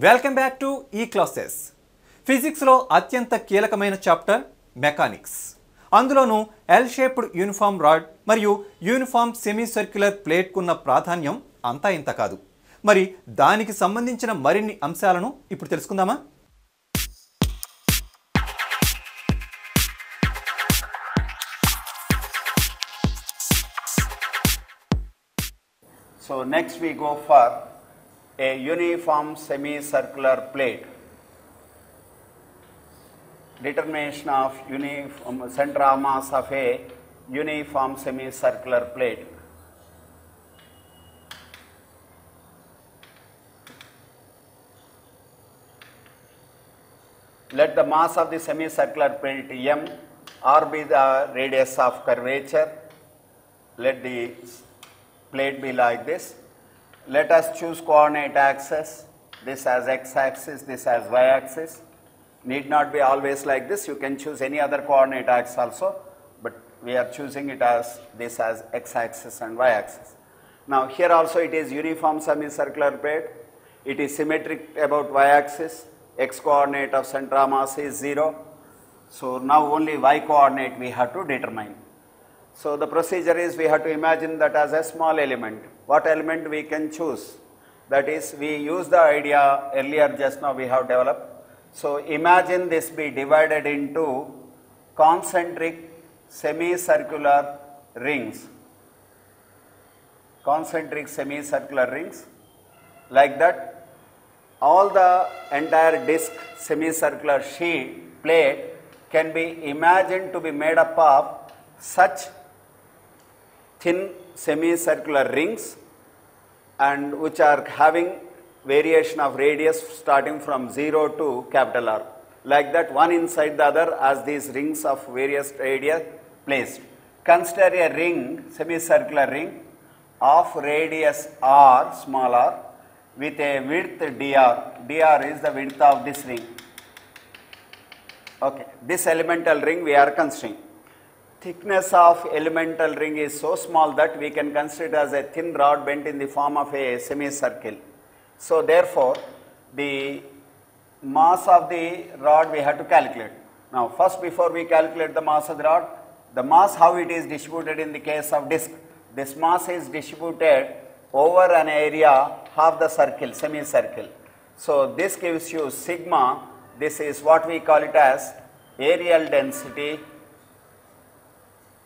Welcome back to ఈ classes. ఫిజిక్స్లో అత్యంత కీలకమైన చాప్టర్ మెకానిక్స్. అందులోనూ ఎల్ షేప్డ్ యూనిఫామ్ రాడ్ మరియు యూనిఫామ్ సెమీ సర్క్యులర్ ప్లేట్కున్న ప్రాధాన్యం అంతా ఇంత కాదు. మరి దానికి సంబంధించిన మరిన్ని అంశాలను ఇప్పుడు తెలుసుకుందామా? So next we go for a uniform semicircular plate. Determination of uniform center of mass of a uniform semicircular plate. Let the mass of the semicircular plate m r be the radius of curvature. Let the plate be like this. Let us choose coordinate axis, this as x axis, this as y axis. Need not be always like this, you can choose any other coordinate axis also, but we are choosing it as this as x axis and y axis. Now here also it is uniform semicircular plate, it is symmetric about y axis, x coordinate of center of mass is 0. So now only y coordinate we have to determine. So the procedure is we have to imagine that as a small element. What element we can choose? That is, we use the idea earlier just now we have developed. So imagine this be divided into concentric semicircular rings. Concentric semicircular rings. Like that, all the entire disc semicircular sheet plate can be imagined to be made up of such thin semicircular rings and which are having variation of radius starting from 0 to capital R. Like that, one inside the other as these rings of various radius placed. Consider a ring, semicircular ring of radius R, small r, with a width dr. Dr is the width of this ring. Okay, this elemental ring we are considering. Thickness of elemental ring is so small that we can consider it as a thin rod bent in the form of a semicircle. So therefore, the mass of the rod we have to calculate. Now first, before we calculate the mass of the rod, the mass how it is distributed in the case of disc. This mass is distributed over an area half the circle, semicircle. So this gives you sigma. This is what we call it as areal density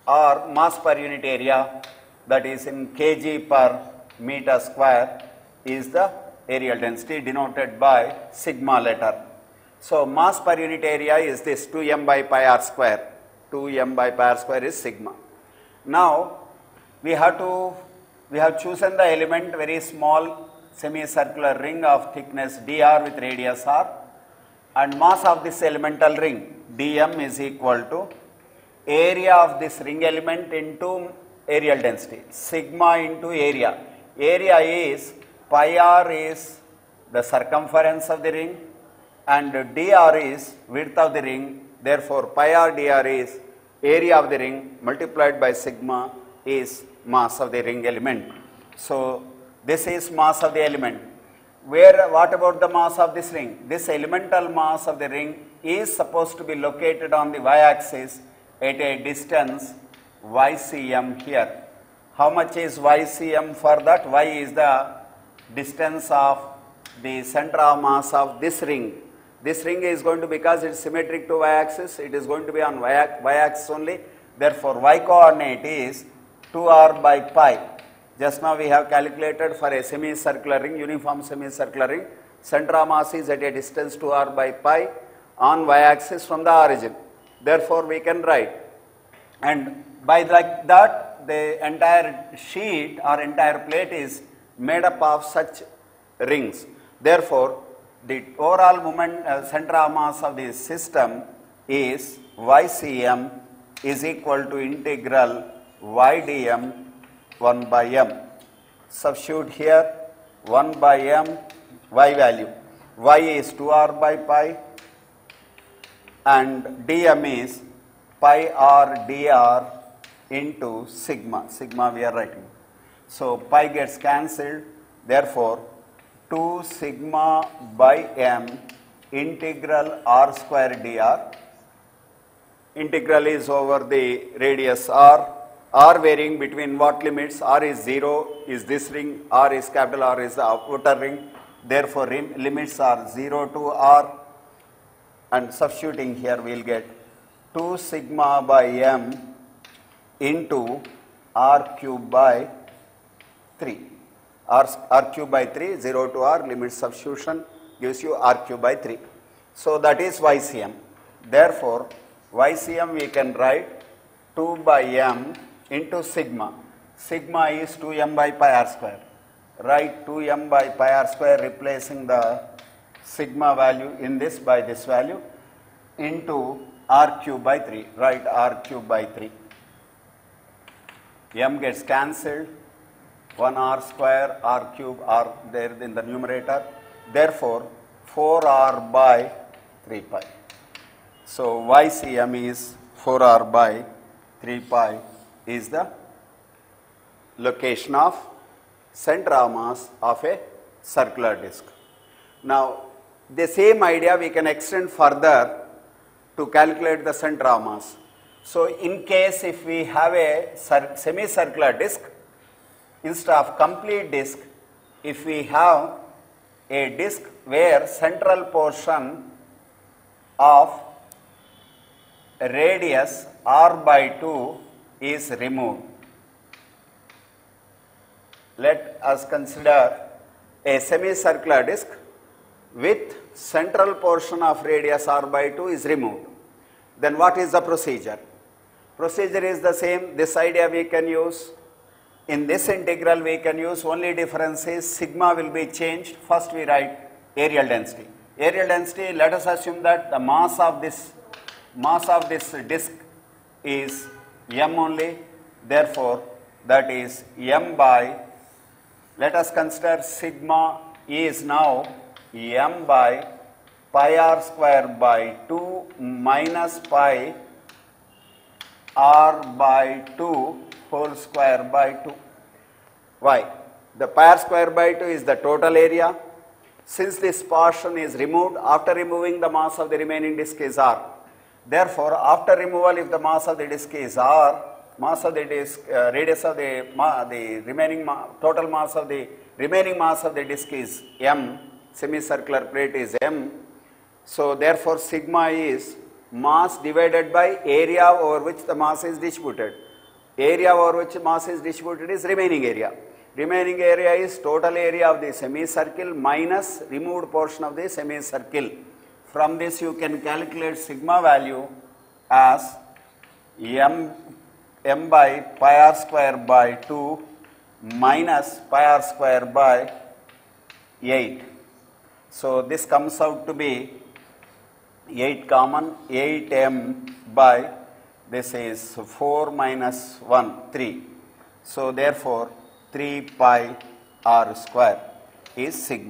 or mass per unit area, that is in kg per meter square, is the areal density denoted by sigma letter. So mass per unit area is this 2m by pi r square. 2m by pi r square is sigma. Now we have chosen the element very small semicircular ring of thickness dr with radius r, and mass of this elemental ring dm is equal to area of this ring element into areal density, sigma into area. Area is pi r is the circumference of the ring and dr is width of the ring. Therefore, pi r dr is area of the ring multiplied by sigma is mass of the ring element. So this is mass of the element. What about the mass of this ring? This elemental mass of the ring is supposed to be located on the y-axis at a distance ycm here. How much is ycm for that? Y is the distance of the center of mass of this ring. This ring is going to, because it is symmetric to y-axis, it is going to be on y-axis only. Therefore, y coordinate is 2r by pi. Just now we have calculated for a semicircular ring, uniform semicircular ring, center of mass is at a distance 2r by pi on y-axis from the origin. Therefore, we can write, and by like that the entire sheet or entire plate is made up of such rings. Therefore, the overall moment center of mass of the system is ycm is equal to integral y dm 1 by m. Substitute here 1 by m, y value. Y is 2r by pi and dm is pi r dr into sigma. Sigma we are writing. So pi gets cancelled. Therefore, 2 sigma by m integral r square dr. Integral is over the radius r varying between what limits? R is 0 is this ring, R is capital R is the outer ring. Therefore, limits are 0 to r, and substituting here we will get 2 sigma by m into r cube by 3. R cube by 3, 0 to r, limit substitution gives you r cube by 3. So that is YCM. Therefore, YCM we can write 2 by m into sigma. Sigma is 2m by pi r square. Write 2m by pi r square, replacing the sigma value in this by this value, into r cube by 3. Write r cube by 3. M gets cancelled. 1 r square, r cube, r there in the numerator. Therefore, 4r by 3 pi. So, YCM is 4r by 3 pi is the location of center of mass of a circular disc. Now, the same idea we can extend further to calculate the center of mass. So, in case if we have a semicircular disc, instead of complete disc, if we have a disc where central portion of radius r by 2 is removed. Let us consider a semicircular disc with central portion of radius r by 2 is removed. Then what is the procedure? Procedure is the same. This idea we can use. In this integral we can use, only difference is sigma will be changed. First we write areal density. Areal density, let us assume that the mass of this disc is m only. Therefore, that is m by, let us consider sigma is now m by pi r square by 2 minus pi r by 2 whole square by 2. Why? The pi r square by 2 is the total area. Since this portion is removed, after removing the mass of the remaining disk is r. Therefore, after removal, if the mass of the disk is r, mass of the disk, radius of the remaining total mass of the remaining mass of the disk is m, semicircular plate is m. So, therefore, sigma is mass divided by area over which the mass is distributed. Area over which mass is distributed is remaining area. Remaining area is total area of the semicircle minus removed portion of the semicircle. From this you can calculate sigma value as m by pi r square by 2 minus pi r square by 8. So this comes out to be 8 common, 8m by, this is 4 minus 1, 3. So therefore 3 pi r square is sigma.